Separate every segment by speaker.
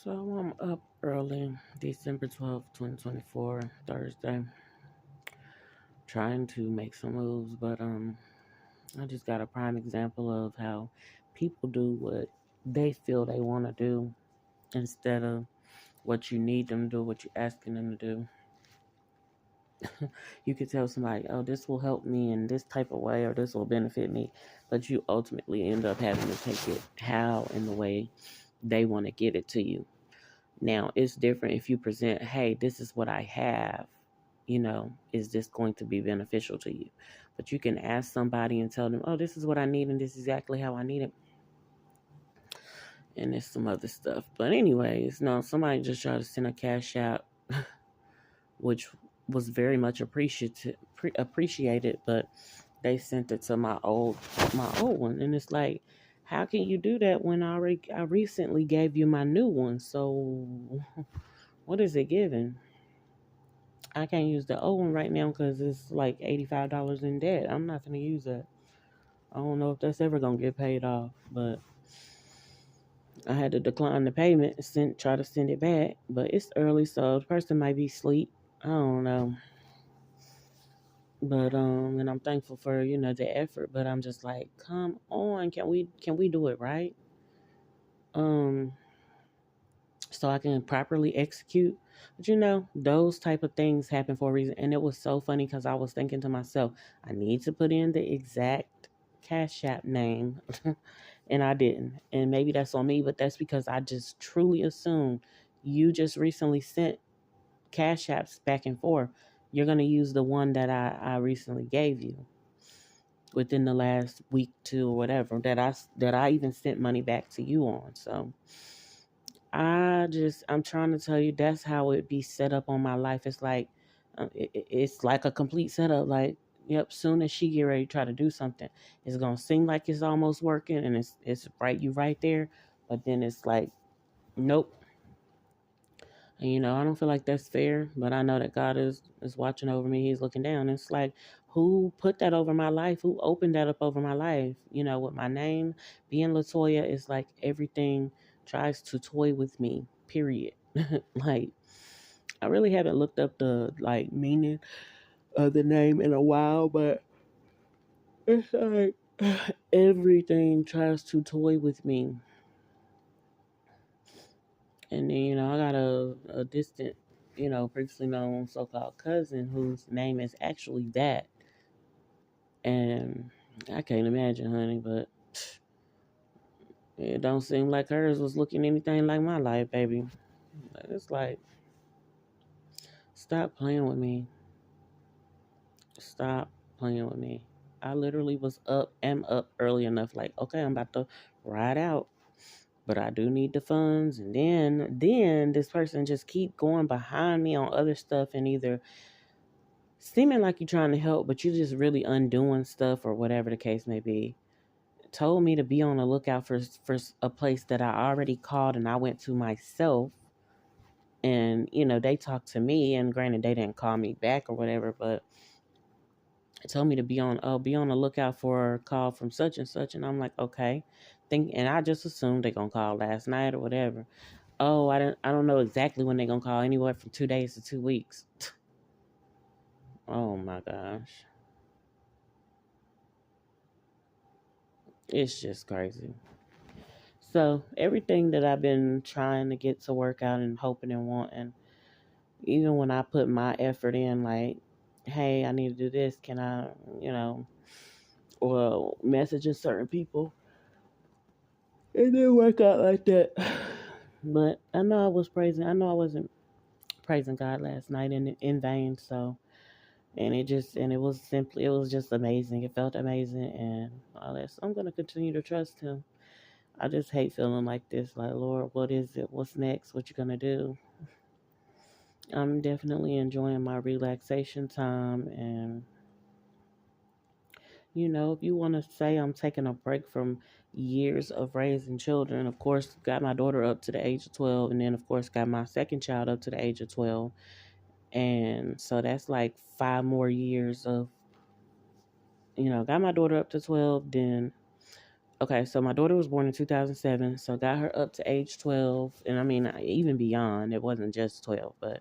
Speaker 1: So I'm up early, December 12th, 2024, Thursday, trying to make some moves, but I just got a prime example of how people do what they feel they want to do instead of what you need them to do, what you're asking them to do. You could tell somebody, oh, this will help me in this type of way or this will benefit me, but you ultimately end up having to take it how and the way they want to get it to you. Now, it's different if you present, hey, this is what I have, is this going to be beneficial to you? But you can ask somebody and tell them, oh, this is what I need and this is exactly how I need it. And there's some other stuff. But anyways, no, somebody just tried to send a cash out, which was very much appreciated, but they sent it to my old one. And it's like, how can you do that when I recently gave you my new one? So what is it giving? I can't use the old one right now because it's like $85 in debt. I'm not going to use that. I don't know if that's ever going to get paid off, but I had to decline the payment and try to send it back. But it's early, so the person might be asleep. I don't know. But and I'm thankful for the effort. But I'm just like, come on, can we do it right? Um, so I can properly execute. But those type of things happen for a reason. And it was so funny because I was thinking to myself, I need to put in the exact Cash App name. And I didn't. And maybe that's on me, but that's because I just truly assumed you just recently sent Cash Apps back and forth. You're going to use the one that I recently gave you within the last week, two, or whatever, that I even sent money back to you on. So I'm trying to tell you that's how it be set up on my life. It's like it's like a complete setup. Like, yep, soon as she get ready to try to do something, it's gonna seem like it's almost working, and it's right there, but then it's like, nope. And I don't feel like that's fair, but I know that God is watching over me. He's looking down. It's like, who put that over my life? Who opened that up over my life? With my name being Latoya, it's like everything tries to toy with me. Period. Like, I really haven't looked up the meaning of the name in a while, but it's like everything tries to toy with me. And then, I got a distant, previously known so called cousin whose name is actually that. And I can't imagine, honey, but it don't seem like hers was looking anything like my life, baby. It's like, stop playing with me. Stop playing with me. I literally am up early enough, like, okay, I'm about to ride out. But I do need the funds. And then this person just keep going behind me on other stuff and either seeming like you're trying to help, but you're just really undoing stuff or whatever the case may be. Told me to be on the lookout for a place that I already called and I went to myself. And they talked to me, and granted they didn't call me back or whatever, but it told me to be on the lookout for a call from such and such. And I'm like, okay. And I just assumed they're gonna call last night or whatever. Oh, I don't know exactly when they're gonna call, anywhere from 2 days to 2 weeks. Oh my gosh. It's just crazy. So everything that I've been trying to get to work out and hoping and wanting, even when I put my effort in, like, hey, I need to do this, can I, or messaging certain people, it didn't work out like that. But I know I wasn't praising God last night in vain. So, and it was just amazing. It felt amazing and all that. So I'm gonna continue to trust Him. I just hate feeling like this. Like, Lord, what is it? What's next? What you gonna do? I'm definitely enjoying my relaxation time. And, if you want to say I'm taking a break from years of raising children, of course, got my daughter up to the age of 12. And then, of course, got my second child up to the age of 12. And so that's like 5 more years of, got my daughter up to 12. Then Okay, so my daughter was born in 2007, so got her up to age 12, and I mean even beyond. It wasn't just 12, but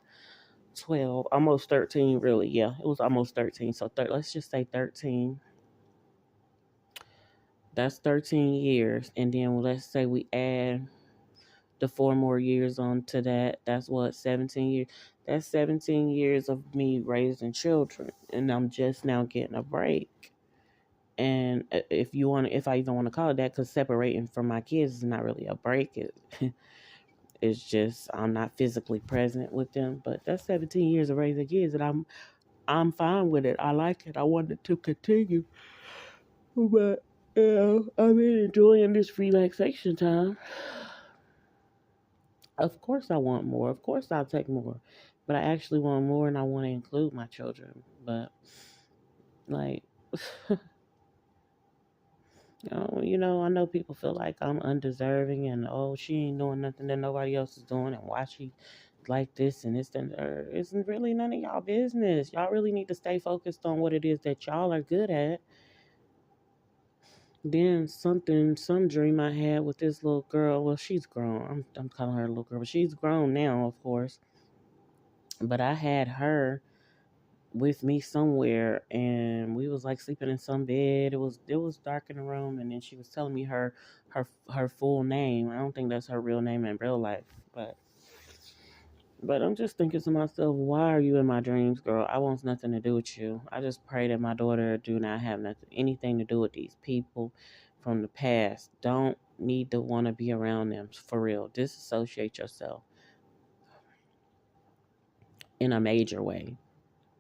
Speaker 1: 12, almost 13, really. Yeah, it was almost 13. So let's just say 13. That's 13 years, and then let's say we add the 4 more years on to that. That's what, 17 years. That's 17 years of me raising children, and I'm just now getting a break. And if I even want to call it that, because separating from my kids is not really a break. It's just I'm not physically present with them. But that's 17 years of raising kids, and I'm fine with it. I like it. I want it to continue. But yeah, I've been enjoying this relaxation time. Of course, I want more. Of course, I'll take more. But I actually want more, and I want to include my children. But like, I know people feel like I'm undeserving, and oh, she ain't doing nothing that nobody else is doing, and why she like this and this and that. It's really none of y'all business. Y'all really need to stay focused on what it is that y'all are good at. Then some dream I had with this little girl. Well, she's grown. I'm calling her a little girl, but she's grown now, of course. But I had her with me somewhere, and we was like sleeping in some bed. It was dark in the room, and then she was telling me her full name. I don't think that's her real name in real life, but I'm just thinking to myself, why are you in my dreams, girl? I want nothing to do with you. I just pray that my daughter do not have anything to do with these people from the past. Don't need to want to be around them, for real. Disassociate yourself in a major way.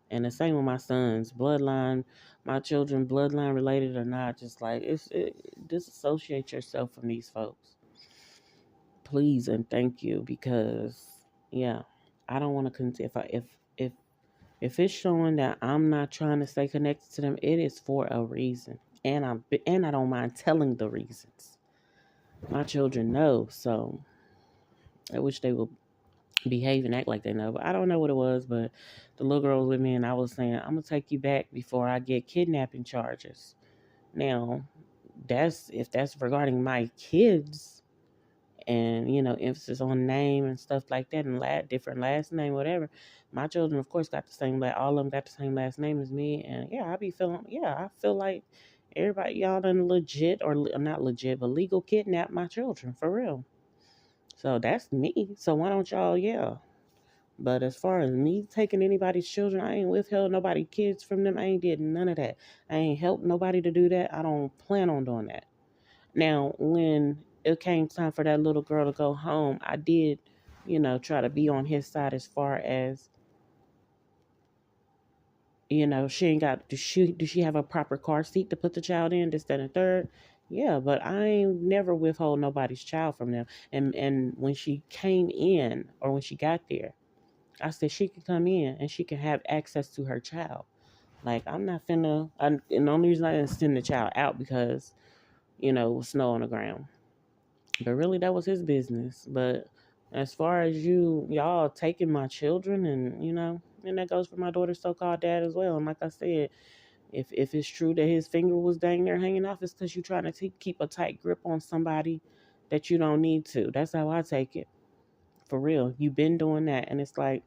Speaker 1: And the same with my sons, bloodline, my children, bloodline related or not, just like disassociate yourself from these folks, please and thank you, because yeah, I don't want to continue. If it's showing that I'm not trying to stay connected to them, it is for a reason, and I don't mind telling the reasons. My children know, so I wish they would behave and act like they know. But I don't know what it was, but the little girl was with me, and I was saying, I'm gonna take you back before I get kidnapping charges. Now, if that's regarding my kids, and emphasis on name and stuff like that, and different last name, whatever. My children, of course, got the same all of them got the same last name as me, and I feel like everybody y'all done legit or not legit, but legal kidnap my children for real. So that's me. So why don't y'all, yeah. But as far as me taking anybody's children, I ain't withheld nobody kids from them. I ain't did none of that. I ain't helped nobody to do that. I don't plan on doing that. Now, when it came time for that little girl to go home, I did, try to be on his side as far as, she ain't got, does she have a proper car seat to put the child in, this, that, and third? Yeah, but I ain't never withhold nobody's child from them. And when she came in, or when she got there, I said she could come in and she can have access to her child. Like, I'm not and the only reason I didn't send the child out because, it was snow on the ground. But really, that was his business. But as far as y'all taking my children, and that goes for my daughter's so-called dad as well. And like I said, if it's true that his finger was dang there hanging off, it's because you're trying to keep a tight grip on somebody that you don't need to. That's how I take it. For real. You've been doing that. And it's like,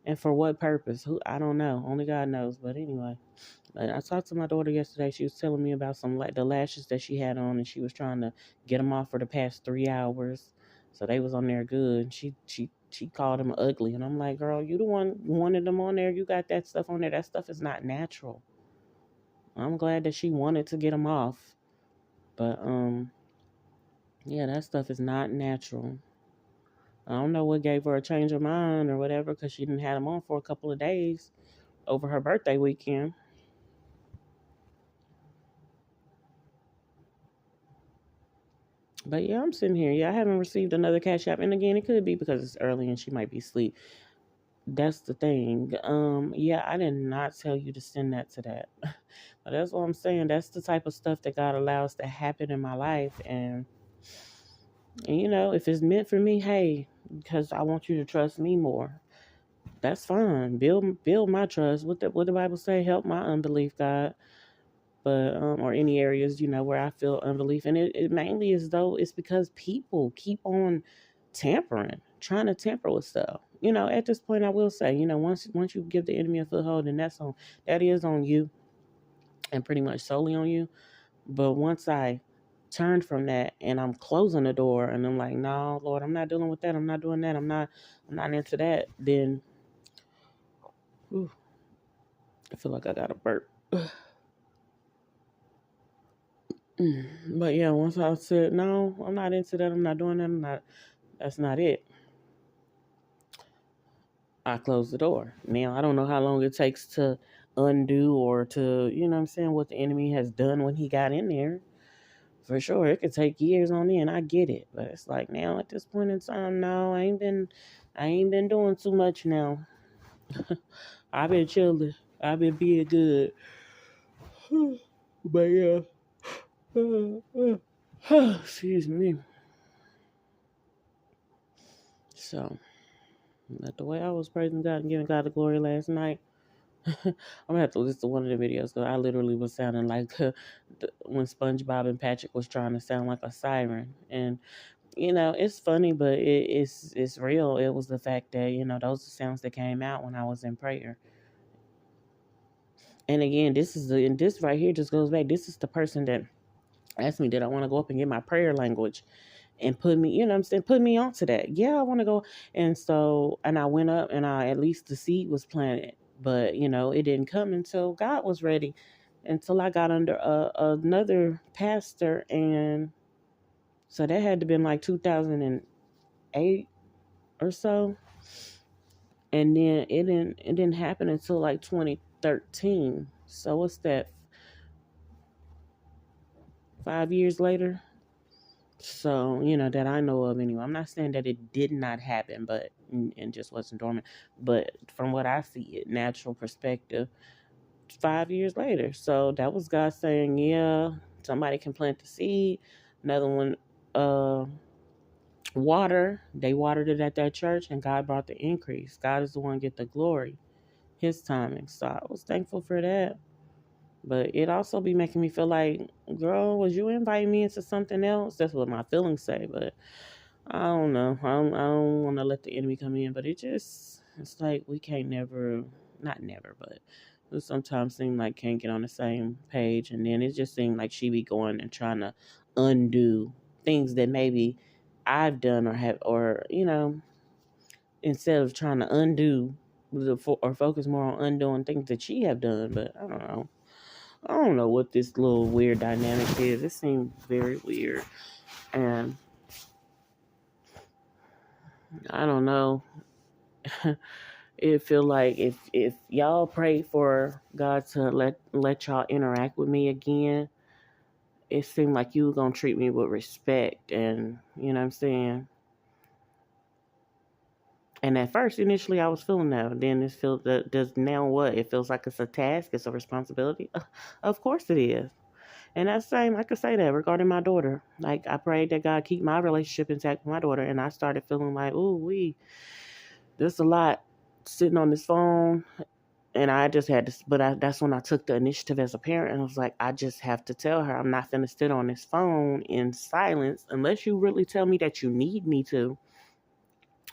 Speaker 1: and for what purpose? Who, I don't know. Only God knows. But anyway, I talked to my daughter yesterday. She was telling me about some the lashes that she had on, and she was trying to get them off for the past 3 hours. So they was on there good. She called them ugly, and I'm like, girl, you the one wanted them on there. You got that stuff on there. That stuff is not natural. I'm glad that she wanted to get them off, but yeah, that stuff is not natural. I don't know what gave her a change of mind or whatever, because she didn't have them on for a couple of days over her birthday weekend. But yeah, I'm sitting here. Yeah, I haven't received another cash app. And again, it could be because it's early and she might be asleep. That's the thing. Yeah, I did not tell you to send that to that. But that's what I'm saying. That's the type of stuff that God allows to happen in my life. And if it's meant for me, hey, because I want you to trust me more. That's fine. Build my trust. What the Bible say? Help my unbelief, God. but or any areas, where I feel unbelief. And it mainly is though it's because people keep on tampering, trying to tamper with stuff. At this point I will say, once you give the enemy a foothold, then that is on you, and pretty much solely on you. But once I turned from that and I'm closing the door and I'm like, no, Lord, I'm not dealing with that. I'm not doing that. I'm not into that. Then whew, I feel like I got a burp. But yeah, once I said, no, I'm not into that. I'm not doing that. That's not it. I closed the door. Now, I don't know how long it takes to undo or to, what the enemy has done when he got in there. For sure, it could take years on end. I get it, but it's like now at this point in time, no, I ain't been doing too much now. I've been chilling. I've been being good. But yeah, excuse me. So, that's the way I was praising God and giving God the glory last night. I'm gonna have to listen to one of the videos because I literally was sounding like when SpongeBob and Patrick was trying to sound like a siren, and it's funny, but it's real. It was the fact that those are sounds that came out when I was in prayer. And again, and this right here just goes back. This is the person that asked me, did I want to go up and get my prayer language and put me, what I'm saying, put me onto that. Yeah, I want to go. And I went up and at least the seed was planted, but it didn't come until God was ready, until I got under another pastor. And so that had to been like 2008 or so. And then it didn't happen until like 2013. So what's that? 5 years later. So that I know of anyway. I'm not saying that it did not happen, but and just wasn't dormant. But from what I see, it natural perspective, 5 years later. So that was God saying, yeah, somebody can plant the seed. Another one, they watered it at that church, and God brought the increase. God is the one get the glory, his timing. So I was thankful for that. But it also be making me feel like, girl, was you inviting me into something else? That's what my feelings say. But I don't know. I don't want to let the enemy come in. But it's like we can't never, not never, but it sometimes seem like can't get on the same page. And then it just seemed like she be going and trying to undo things that maybe I've done or instead of trying to undo or focus more on undoing things that she have done. But I don't know. I don't know what this little weird dynamic is. It seems very weird. And I don't know. It feel like if y'all pray for God to let y'all interact with me again, it seemed like you were gonna treat me with respect, and you know what I'm saying. And at first, initially, I was feeling that. Then it feels that does now what? It feels like it's a task, it's a responsibility. Of course it is. And that's same, I could say that regarding my daughter. Like I prayed that God keep my relationship intact with my daughter, and I started feeling like, ooh, there's a lot sitting on this phone, and I just had to. That's when I took the initiative as a parent, and I was like, I just have to tell her I'm not gonna sit on this phone in silence unless you really tell me that you need me to.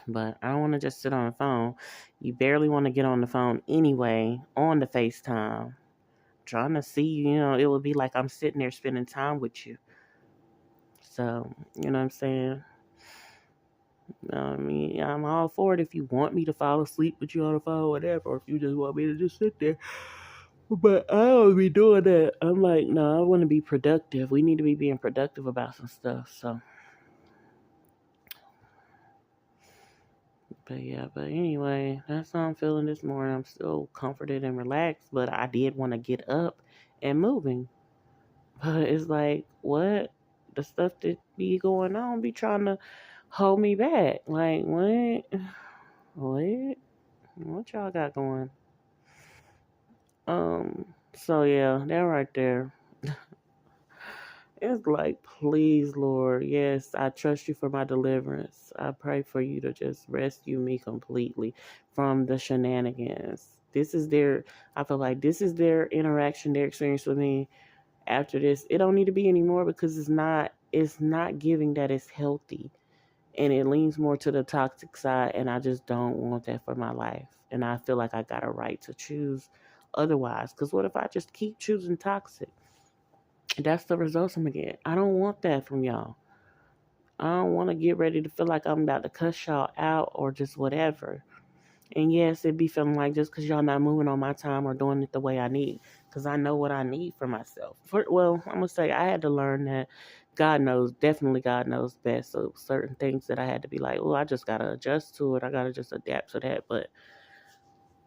Speaker 1: But I don't want to just sit on the phone. You barely want to get on the phone anyway on the FaceTime. Trying to see you, it would be like I'm sitting there spending time with you. So, you know what I'm saying? I mean, I'm all for it if you want me to fall asleep with you on the phone, whatever, or if you just want me to just sit there. But I don't be doing that. I'm like, no, I want to be productive. We need to be being productive about some stuff. So, but yeah, but anyway, that's how I'm feeling this morning. I'm still comforted and relaxed, but I did want to get up and moving. But it's like, what? The stuff that be going on be trying to hold me back. Like, what? What? What y'all got going? So yeah, that right there. It's like, please, Lord, yes, I trust you for my deliverance. I pray for you to just rescue me completely from the shenanigans. I feel like this is their interaction, their experience with me. after this, it don't need to be anymore because it's not giving that it's healthy. And it leans more to the toxic side, and I just don't want that for my life. And I feel like I got a right to choose otherwise. Because what if I just keep choosing toxic? That's the results I'm gonna get. I don't want that from y'all. I don't want to get ready to feel like I'm about to cuss y'all out or just whatever. And yes, it be feeling like just because y'all not moving on my time or doing it the way I need, because I know what I need for myself. Well, I'm gonna say I had to learn that God knows, definitely God knows best. So certain things that I had to be like, oh, I just gotta adjust to it. I gotta just adapt to that. But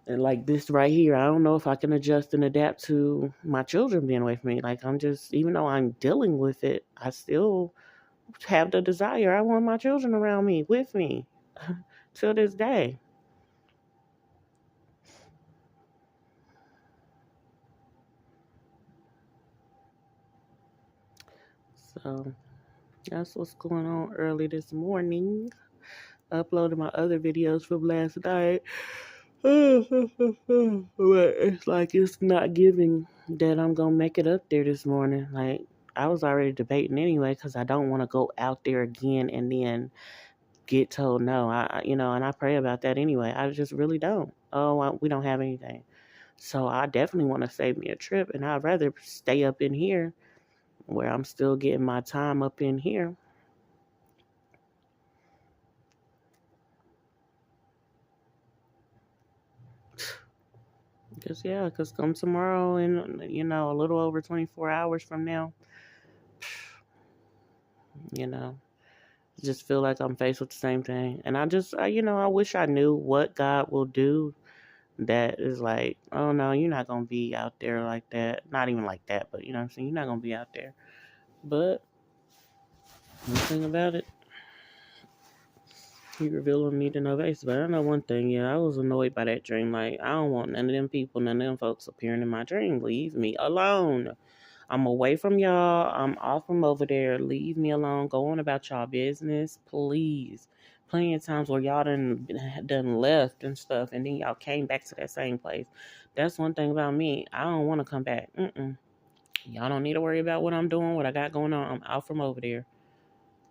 Speaker 1: and like this right here, I don't know if I can adjust and adapt to my children being away from me. Like I'm just, even though I'm dealing with it, I still have the desire. I want my children around me, with me, till this day. So that's what's going on early this morning. Uploaded my other videos from last night. But it's like it's not giving that I'm gonna make it up there this morning. Like I was already debating anyway because I don't want to go out there again and then get told no. And I pray about that anyway. I just really don't. Oh, we don't have anything. So I definitely want to save me a trip, and I'd rather stay up in here where I'm still getting my time up in here. Cause come tomorrow and a little over 24 hours from now, you know, just feel like I'm faced with the same thing. And I wish I knew what God will do that is like, oh no, you're not gonna be out there like that. Not even like that, but you know what I'm saying? You're not gonna be out there. But one thing about it, he revealed me to no base. But I know one thing, I was annoyed by that dream. Like, I don't want none of them people, none of them folks appearing in my dream. Leave me alone. I'm away from y'all. I'm off from over there. Leave me alone. Go on about y'all business, please. Plenty of times where y'all done left and stuff, and then y'all came back to that same place. That's one thing about me. I don't want to come back. Y'all don't need to worry about what I'm doing, what I got going on. I'm out from over there.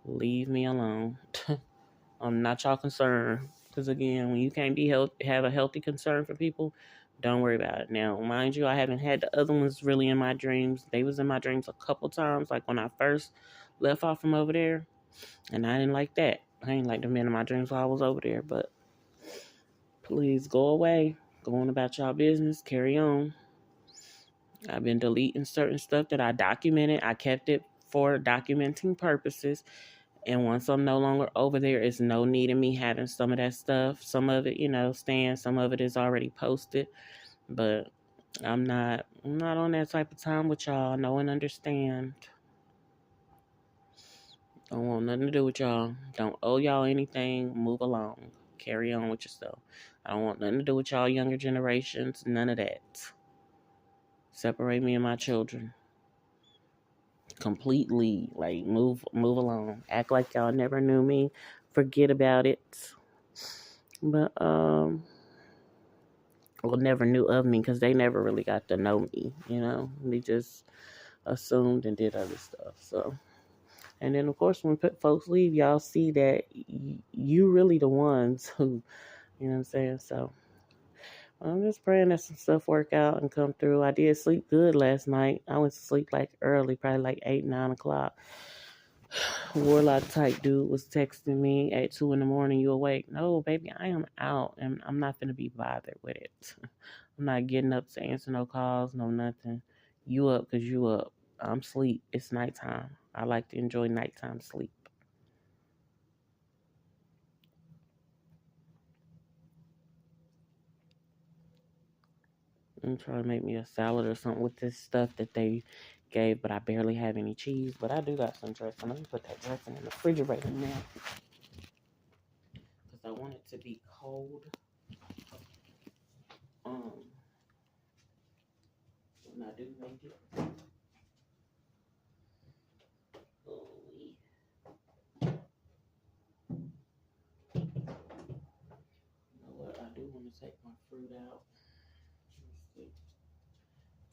Speaker 1: Leave me alone. I'm not y'all concern. Because again, when you can't have a healthy concern for people, don't worry about it. Now, mind you, I haven't had the other ones really in my dreams. They was in my dreams a couple times, like when I first left off from over there, and I didn't like that. I didn't like the men in my dreams while I was over there. But please go away. Go on about y'all business. Carry on. I've been deleting certain stuff that I documented. I kept it for documenting purposes. And once I'm no longer over there, it's no need in me having some of that stuff. Some of it, staying. Some of it is already posted. But I'm not on that type of time with y'all. Know and understand. Don't want nothing to do with y'all. Don't owe y'all anything. Move along. Carry on with yourself. I don't want nothing to do with y'all younger generations. None of that. Separate me and my children completely. Like move along. Act like y'all never knew me. Forget about it. But well, never knew of me because they never really got to know me. They just assumed and did other stuff. So, and then of course when folks leave, y'all see that you really the ones who, you know what I'm saying. So I'm just praying that some stuff work out and come through. I did sleep good last night. I went to sleep like early, probably like 8, 9 o'clock. Warlock type dude was texting me at 2 in the morning. You awake? No, baby, I am out, and I'm not gonna be bothered with it. I'm not getting up to answer no calls, no nothing. You up because you up. I'm sleep. It's nighttime. I like to enjoy nighttime sleep. I'm trying to make me a salad or something with this stuff that they gave, but I barely have any cheese. But I do got some dressing. Let me put that dressing in the refrigerator now because I want it to be cold. Um, when I do make it. Holy. You know what? I do want to take my fruit out. Let's see.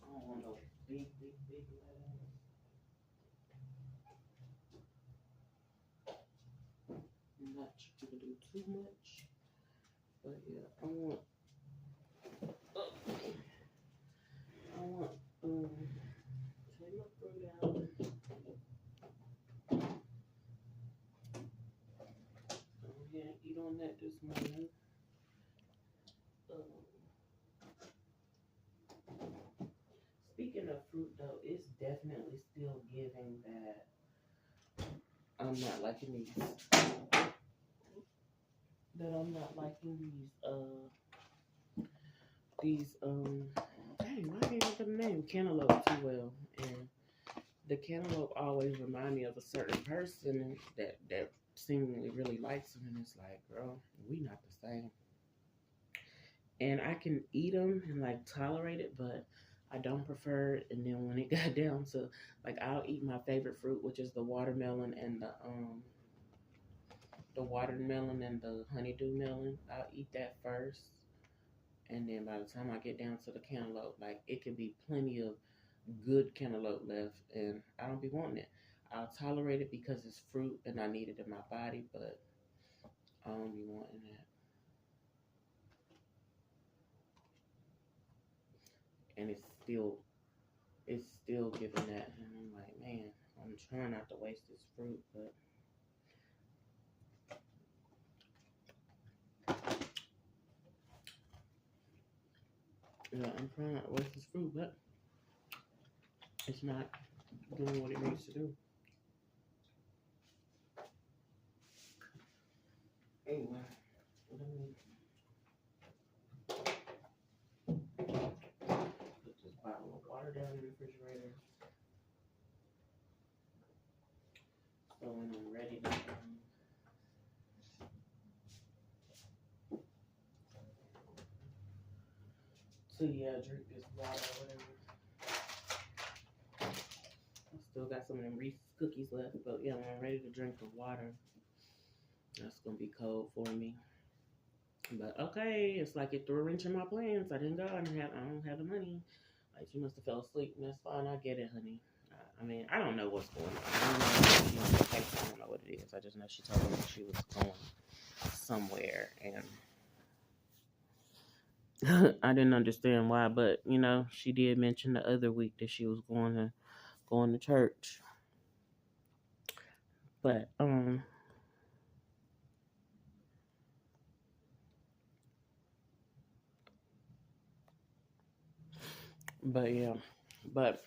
Speaker 1: I don't want no big, big, big lettuce. to do too much. But yeah, I want take my fruit out. Go ahead and eat on that this morning. Um, Speaking of fruit though, it's definitely still giving that I'm not liking these dang, why can't I think of the name? Cantaloupe too well. And the cantaloupe always remind me of a certain person that seemingly really likes them, and it's like, girl, we not the same. And I can eat them and like tolerate it, but I don't prefer it. And then when it got down to like, I'll eat my favorite fruit, which is the watermelon and the honeydew melon. I'll eat that first, and then by the time I get down to the cantaloupe, like it could be plenty of good cantaloupe left, and I don't be wanting it. I'll tolerate it because it's fruit and I need it in my body, but I don't be wanting that. And it's still giving that, and I'm like, man, I'm trying not to waste this fruit, but yeah, I'm trying not to waste this fruit, but it's not doing what it needs to do. Anyway, let me put this bottle of water down in the refrigerator. So when I'm ready to drink this water or whatever. I still got some of them Reese's cookies left, but yeah, when I'm ready to drink the water, that's gonna be cold for me. But okay, it's like it threw a wrench in my plans. I didn't go. I don't have the money. Like you must have fell asleep, and that's fine. I get it, honey. I mean, I don't know what's going on. I don't know if she on vacation. I don't know what it is. I just know she told me she was going somewhere, and I didn't understand why. But she did mention the other week that she was going to church. But but yeah, but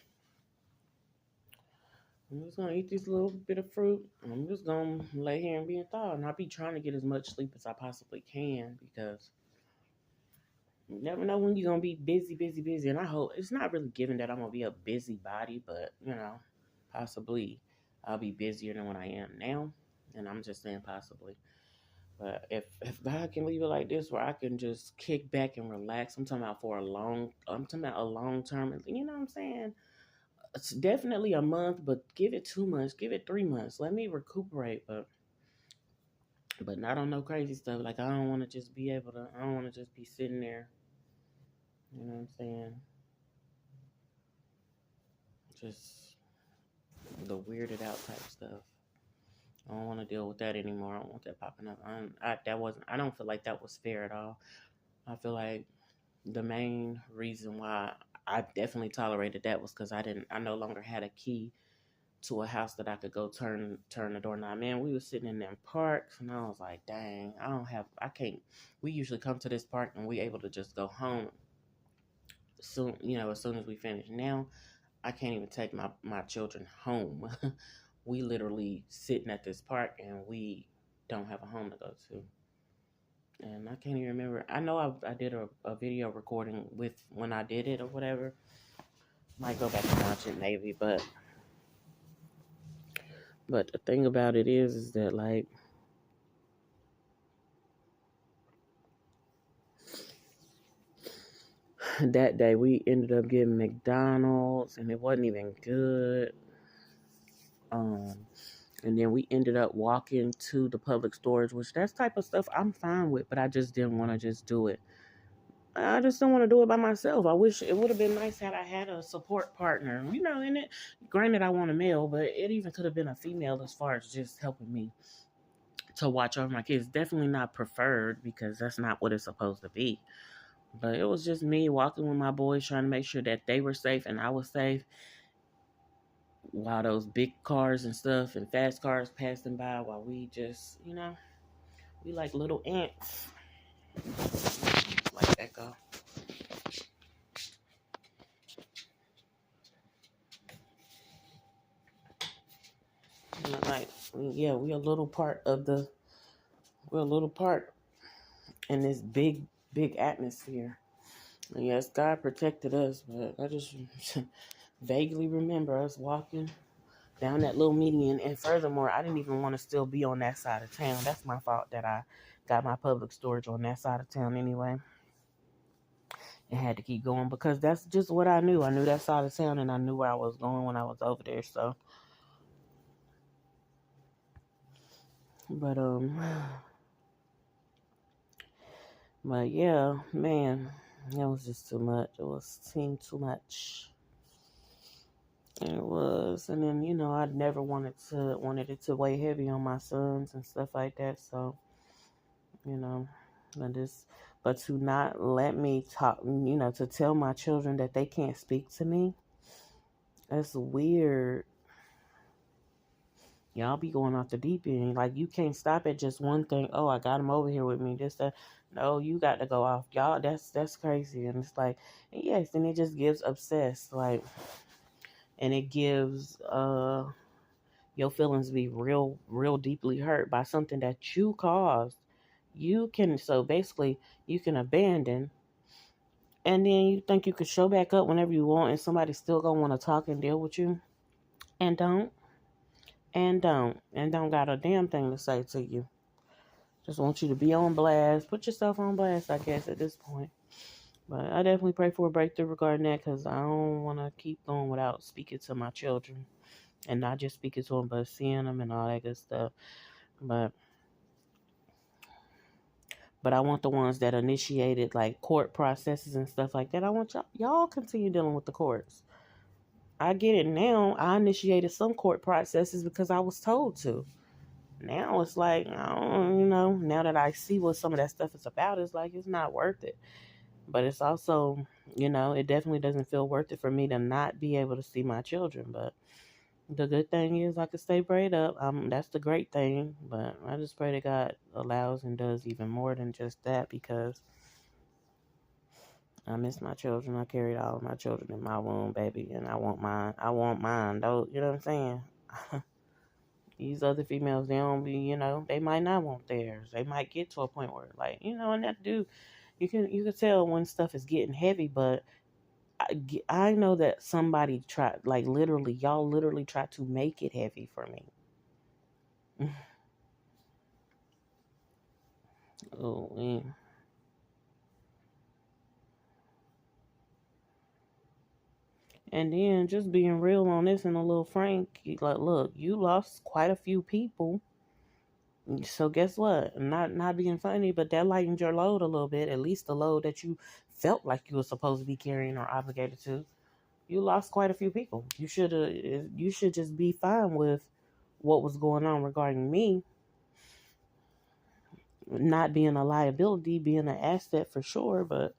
Speaker 1: I'm just gonna eat this little bit of fruit. I'm just gonna lay here and be in thought, and I'll be trying to get as much sleep as I possibly can because you never know when you're gonna be busy, busy, busy. And I hope it's not really given that I'm gonna be a busybody, but possibly I'll be busier than what I am now. And I'm just saying possibly. But if God can leave it like this, where I can just kick back and relax, I'm talking about a long term. You know what I'm saying? It's definitely a month, but give it 2 months, give it 3 months. Let me recuperate, but not on no crazy stuff. Like I don't want to just be able to. I don't want to just be sitting there. You know what I'm saying? Just the weirded out type stuff. I don't want to deal with that anymore. I don't want that popping up. That wasn't. I don't feel like that was fair at all. I feel like the main reason why I definitely tolerated that was because I no longer had a key to a house that I could go turn the doorknob. Man, we was sitting in them parks, and I was like, dang, I can't. We usually come to this park and we able to just go home soon, as soon as we finish. Now I can't even take my children home. We literally sitting at this park and we don't have a home to go to. And I can't even remember. I know I did a video recording with when I did it or whatever. Might go back and watch it maybe, but the thing about it is that like that day we ended up getting McDonald's and it wasn't even good. Um, and then we ended up walking to the public storage, which that's type of stuff I'm fine with, but I just didn't want to just do it. I just don't want to do it by myself. I wish it would have been nice had I had a support partner, in it. Granted, I want a male, but it even could have been a female as far as just helping me. to watch over my kids. Definitely not preferred because that's not what it's supposed to be. But it was just me walking with my boys trying to make sure that they were safe and I was safe while those big cars and stuff and fast cars passing by while we just, we like little ants. Like Echo. Like, yeah, we're a little part in this big, big atmosphere. And yes, God protected us, but I just vaguely remember us walking down that little median. And furthermore, I didn't even want to still be on that side of town. That's my fault that I got my public storage on that side of town anyway. And had to keep going because that's just what I knew. I knew that side of town and I knew where I was going when I was over there. So, but, but yeah, man, it was just too much. Seemed too much. It was, and then I'd never wanted it to weigh heavy on my sons and stuff like that. So you know, and this, but to not let me talk, to tell my children that they can't speak to me, that's weird. Y'all be going off the deep end. Like, you can't stop at just one thing. Oh, I got him over here with me. Just that. No, you got to go off. Y'all, that's crazy. And it's like, yes, and it just gives obsessed. Like, and it gives your feelings be real, real deeply hurt by something that you caused. So basically, you can abandon, and then you think you could show back up whenever you want, and somebody's still gonna want to talk and deal with you, and don't got a damn thing to say to you. Just want you to be on blast. Put yourself on blast, I guess, at this point. But I definitely pray for a breakthrough regarding that because I don't want to keep going without speaking to my children. And not just speaking to them, but seeing them and all that good stuff. But I want the ones that initiated like court processes and stuff like that. I want y'all continue dealing with the courts. I get it now. I initiated some court processes because I was told to. Now it's like, I don't, now that I see what some of that stuff is about, it's like it's not worth it. But it's also, it definitely doesn't feel worth it for me to not be able to see my children. But the good thing is I can stay prayed up. That's the great thing. But I just pray that God allows and does even more than just that because I miss my children. I carried all of my children in my womb, baby, and I want mine. I want mine. Though, you know what I'm saying? These other females, they don't be, they might not want theirs. They might get to a point where, like, and that dude, you can tell when stuff is getting heavy. But I know that somebody tried, like, literally, y'all literally tried to make it heavy for me. Oh man. And then just being real on this and a little frank, like, look, you lost quite a few people. So guess what? Not being funny, but that lightened your load a little bit. At least the load that you felt like you were supposed to be carrying or obligated to. You lost quite a few people. You should just be fine with what was going on regarding me not being a liability, being an asset for sure, but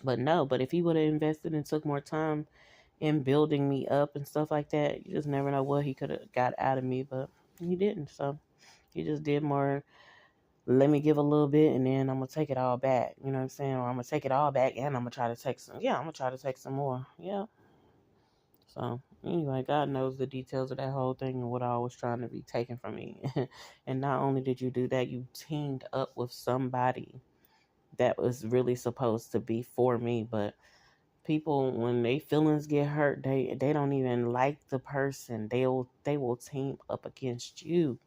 Speaker 1: no, but if he would have invested and took more time in building me up and stuff like that, you just never know what he could have got out of me, but he didn't. So he just did more. Let me give a little bit and then I'm gonna take it all back. You know what I'm saying? Or I'm gonna take it all back and I'm gonna try to take some. Yeah, I'm gonna try to take some more. Yeah. So anyway, God knows the details of that whole thing and what I was trying to be taken from me. And not only did you do that, you teamed up with somebody that was really supposed to be for me. But people, when they feelings get hurt, they don't even like the person. They will team up against you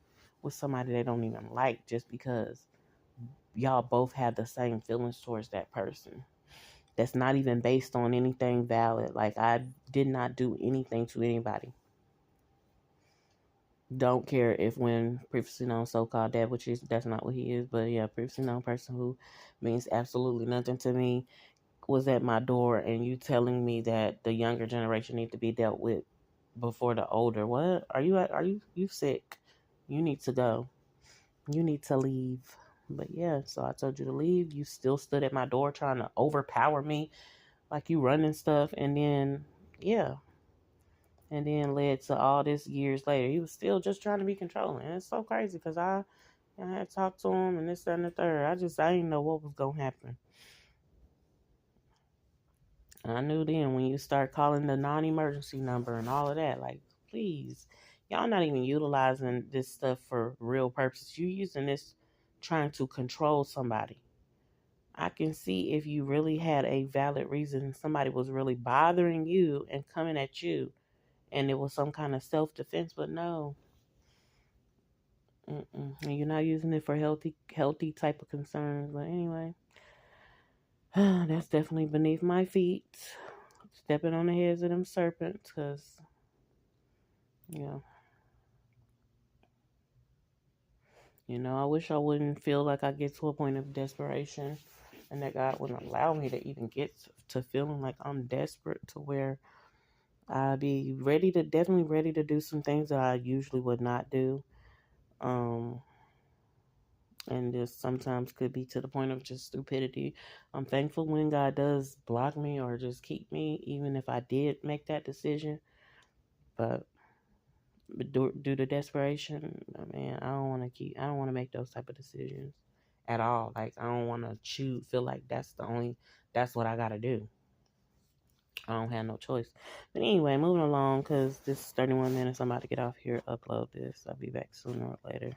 Speaker 1: with somebody they don't even like just because y'all both have the same feelings towards that person. That's not even based on anything valid. Like, I did not do anything to anybody. Don't care if when previously known so-called dad, which is that's not what he is, but yeah, previously known person who means absolutely nothing to me was at my door, and you telling me that the younger generation need to be dealt with before the older. What are you sick? You need to go. You need to leave. But yeah, so I told you to leave. You still stood at my door trying to overpower me, like you running stuff. And then, yeah. And then led to all this years later. He was still just trying to be controlling. And it's so crazy because I had talked to him and this, that, and the third. I didn't know what was going to happen. I knew then when you start calling the non-emergency number and all of that, like, please, y'all not even utilizing this stuff for real purposes. You using this trying to control somebody. I can see if you really had a valid reason, somebody was really bothering you and coming at you, and it was some kind of self-defense. But no, and you're not using it for healthy type of concerns. But anyway, that's definitely beneath my feet. Stepping on the heads of them serpents, because yeah. I wish I wouldn't feel like I get to a point of desperation and that God wouldn't allow me to even get to feeling like I'm desperate to where I'd be definitely ready to do some things that I usually would not do. Um, and this sometimes could be to the point of just stupidity. I'm thankful when God does block me or just keep me, even if I did make that decision. But due to desperation, man, I don't want to make those type of decisions at all. Like, I don't want to feel like that's what I got to do. I don't have no choice. But anyway, moving along, because this is 31 minutes. I'm about to get off here, upload this. I'll be back sooner or later.